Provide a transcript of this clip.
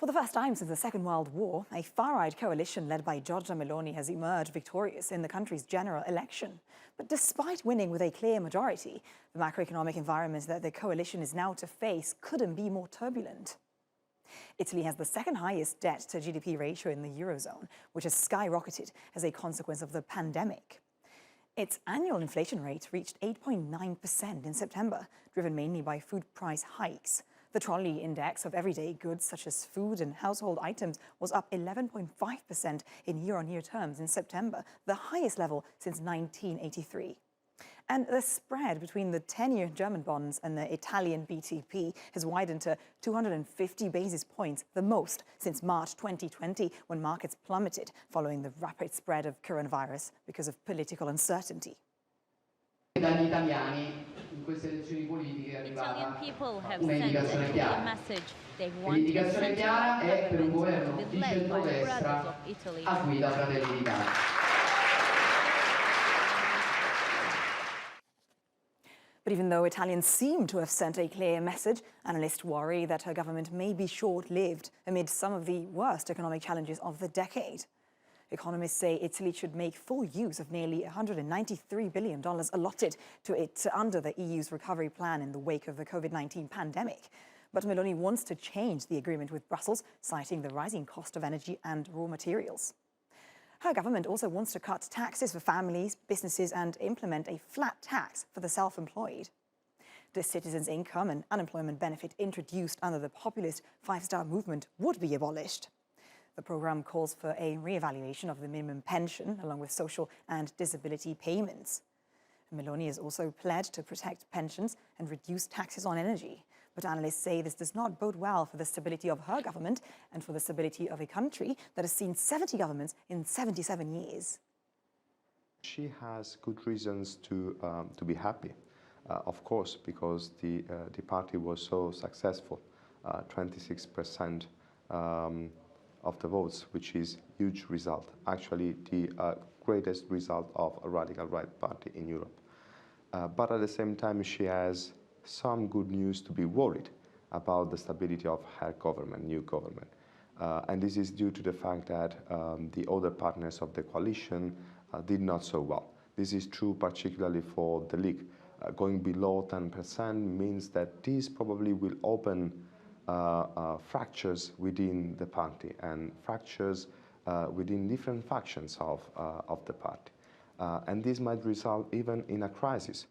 For the first time since the Second World War, a far-right coalition led by Giorgia Meloni has emerged victorious in the country's general election. But despite winning with a clear majority, the macroeconomic environment that the coalition is now to face couldn't be more turbulent. Italy has the second highest debt-to-GDP ratio in the Eurozone, which has skyrocketed as a consequence of the pandemic. Its annual inflation rate reached 8.9% in September, driven mainly by food price hikes. The trolley index of everyday goods such as food and household items was up 11.5% in year-on-year terms in September, the highest level since 1983. And the spread between the 10-year German bonds and the Italian BTP has widened to 250 basis points, the most since March 2020, when markets plummeted following the rapid spread of coronavirus because of political uncertainty. Italian people have sent a clear message. They want a central government to be led by the brothers of Italy. But even though Italians seem to have sent a clear message, analysts worry that her government may be short-lived amid some of the worst economic challenges of the decade. Economists say Italy should make full use of nearly $193 billion allotted to it under the EU's recovery plan in the wake of the COVID-19 pandemic. But Meloni wants to change the agreement with Brussels, citing the rising cost of energy and raw materials. Her government also wants to cut taxes for families, businesses, and implement a flat tax for the self-employed. The citizens' income and unemployment benefit introduced under the populist Five-Star Movement would be abolished. The program calls for a re-evaluation of the minimum pension, along with social and disability payments. Meloni has also pledged to protect pensions and reduce taxes on energy. But analysts say this does not bode well for the stability of her government and for the stability of a country that has seen 70 governments in 77 years. She has good reasons to be happy, of course, because the party was so successful, 26% of the votes, which is a huge result, actually the greatest result of a radical right party in Europe. But at the same time, she has some good news to be worried about the stability of her government, new government. And this is due to the fact that the other partners of the coalition did not so well. This is true particularly for the League. Going below 10% means that this probably will open fractures within the party and fractures within different factions of the party. And this might result even in a crisis.